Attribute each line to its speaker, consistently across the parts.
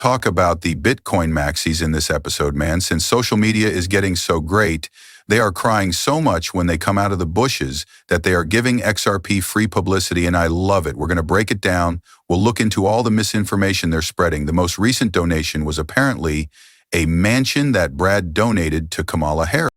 Speaker 1: Talk about the Bitcoin Maxis in this episode, man. Since social media is getting so great, they are crying so much when they come out of the bushes that they are giving XRP free publicity, and I love it. We're going to break it down. We'll look into all the misinformation they're spreading. The most recent donation was apparently a mansion that Brad donated to Kamala Harris.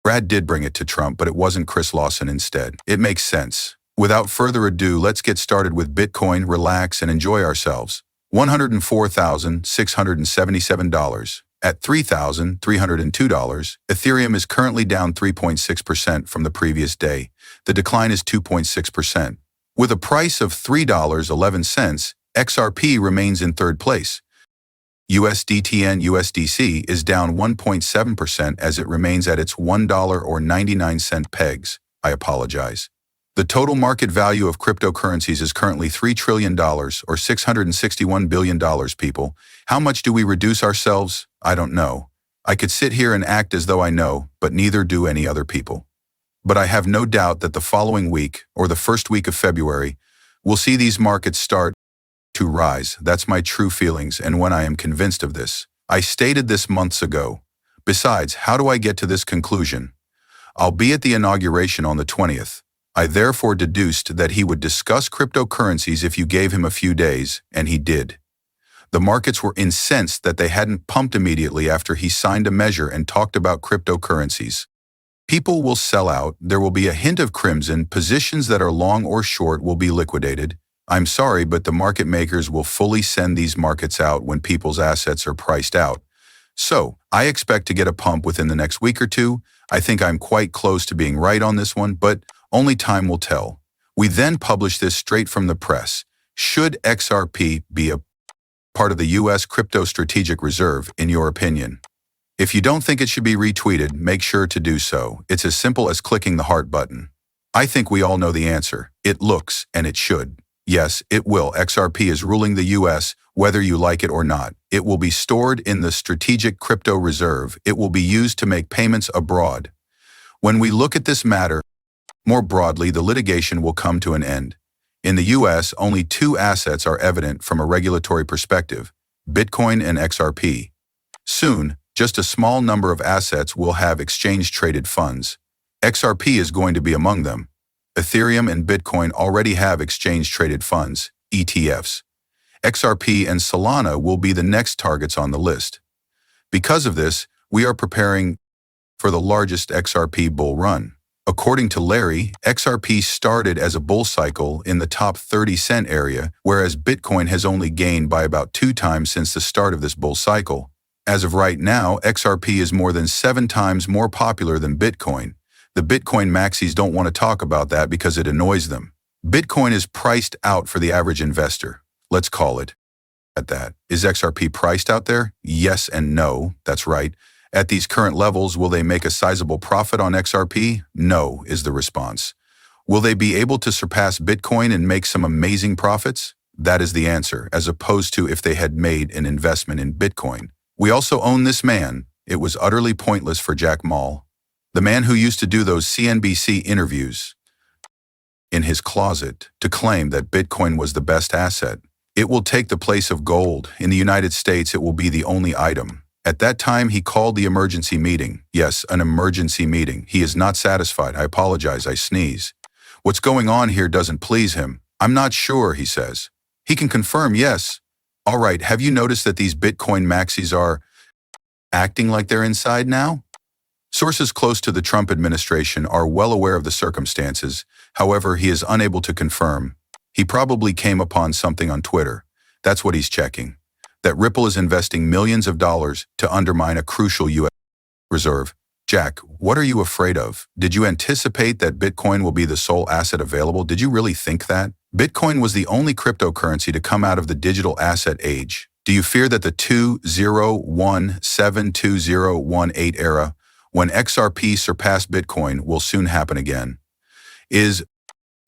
Speaker 1: Brad did bring it to Trump, but it wasn't Chris Lawson instead. It makes sense. Without further ado, let's get started with Bitcoin, relax, and enjoy ourselves. $104,677. At $3,302, Ethereum is currently down 3.6% from the previous day. The decline is 2.6%. With a price of $3.11, XRP remains in third place. USDTN USDC is down 1.7% as it remains at its $1.99 pegs. I apologize. The total market value of cryptocurrencies is currently $3 trillion, or $661 billion, people. How much do we reduce ourselves? I don't know. I could sit here and act as though I know, but neither do any other people. But I have no doubt that the following week, or the first week of February, we'll see these markets start to rise. That's my true feelings, and when I am convinced of this. I stated this months ago. Besides, how do I get to this conclusion? I'll be at the inauguration on the 20th. I therefore deduced that he would discuss cryptocurrencies if you gave him a few days, and he did. The markets were incensed that they hadn't pumped immediately after he signed a measure and talked about cryptocurrencies. People will sell out, there will be a hint of crimson, positions that are long or short will be liquidated. I'm sorry, but the market makers will fully send these markets out when people's assets are priced out. So, I expect to get a pump within the next week or two. I think I'm quite close to being right on this one, but only time will tell. We then publish this straight from the press. Should XRP be a part of the U.S. Crypto Strategic Reserve, in your opinion? If you don't think it should be retweeted, make sure to do so. It's as simple as clicking the heart button. I think we all know the answer. It looks, and it should. Yes, it will. XRP is ruling the U.S., whether you like it or not. It will be stored in the Strategic Crypto Reserve. It will be used to make payments abroad. When we look at this matter more broadly, the litigation will come to an end. In the U.S., only two assets are evident from a regulatory perspective: Bitcoin and XRP. Soon, just a small number of assets will have exchange-traded funds. XRP is going to be among them. Ethereum and Bitcoin already have exchange-traded funds, ETFs. XRP and Solana will be the next targets on the list. Because of this, we are preparing for the largest XRP bull run. According to Larry, XRP started as a bull cycle in the top 30-cent area, whereas Bitcoin has only gained by about 2 times since the start of this bull cycle. As of right now, XRP is more than 7 times more popular than Bitcoin. The Bitcoin Maxis don't want to talk about that because it annoys them. Bitcoin is priced out for the average investor. Let's call it at that. Is XRP priced out there? Yes and no. That's right. At these current levels, will they make a sizable profit on XRP? No, is the response. Will they be able to surpass Bitcoin and make some amazing profits? That is the answer, as opposed to if they had made an investment in Bitcoin. We also own this man. It was utterly pointless for Jack Ma, the man who used to do those CNBC interviews in his closet, to claim that Bitcoin was the best asset. It will take the place of gold. In the United States, it will be the only item. At that time, he called the emergency meeting. Yes, an emergency meeting. He is not satisfied. I apologize, I sneeze. What's going on here doesn't please him. I'm not sure, he says. He can confirm, yes. All right, have you noticed that these Bitcoin Maxis are acting like they're inside now? Sources close to the Trump administration are well aware of the circumstances. However, he is unable to confirm. He probably came upon something on Twitter. That's what he's checking. That Ripple is investing millions of dollars to undermine a crucial U.S. reserve. Jack, what are you afraid of? Did you anticipate that Bitcoin will be the sole asset available? Did you really think that? Bitcoin was the only cryptocurrency to come out of the digital asset age. Do you fear that the 2017-2018 era, when XRP surpassed Bitcoin, will soon happen again? Is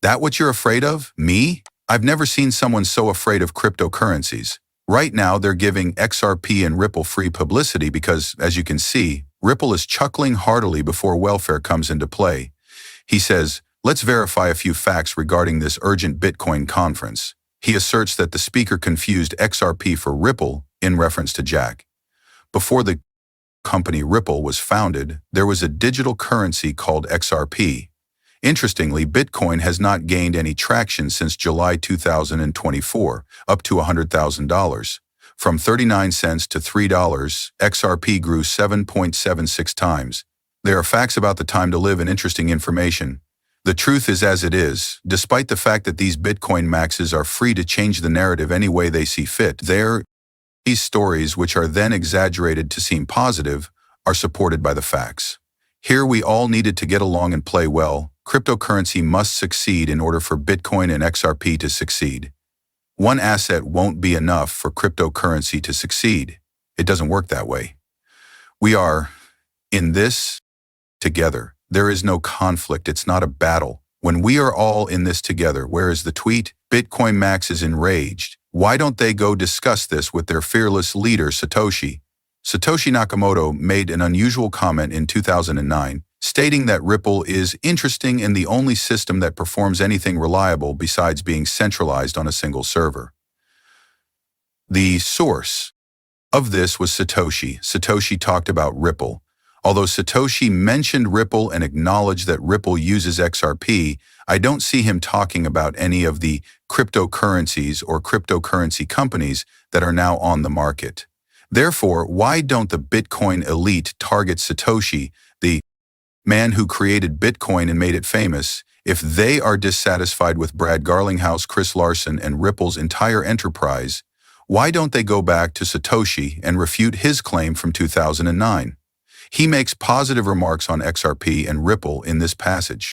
Speaker 1: that what you're afraid of? Me? I've never seen someone so afraid of cryptocurrencies. Right now, they're giving XRP and Ripple free publicity because, as you can see, Ripple is chuckling heartily before welfare comes into play. He says, let's verify a few facts regarding this urgent Bitcoin conference. He asserts that the speaker confused XRP for Ripple in reference to Jack. Before the company Ripple was founded, there was a digital currency called XRP. Interestingly, Bitcoin has not gained any traction since July 2024, up to $100,000. From 39 cents to $3, XRP grew 7.76 times. There are facts about the time to live and interesting information. The truth is as it is, despite the fact that these Bitcoin maxes are free to change the narrative any way they see fit, these stories, which are then exaggerated to seem positive, are supported by the facts. Here we all needed to get along and play well. Cryptocurrency must succeed in order for Bitcoin and XRP to succeed. One asset won't be enough for cryptocurrency to succeed. It doesn't work that way. We are in this together. There is no conflict. It's not a battle. When we are all in this together, where is the tweet? Bitcoin Max is enraged. Why don't they go discuss this with their fearless leader, Satoshi? Satoshi Nakamoto made an unusual comment in 2009, stating that Ripple is interesting and the only system that performs anything reliable besides being centralized on a single server. The source of this was Satoshi. Satoshi talked about Ripple. Although Satoshi mentioned Ripple and acknowledged that Ripple uses XRP, I don't see him talking about any of the cryptocurrencies or cryptocurrency companies that are now on the market. Therefore, why don't the Bitcoin elite target Satoshi, the man who created Bitcoin and made it famous, if they are dissatisfied with Brad Garlinghouse, Chris Larsen, and Ripple's entire enterprise? Why don't they go back to Satoshi and refute his claim from 2009? He makes positive remarks on XRP and Ripple in this passage.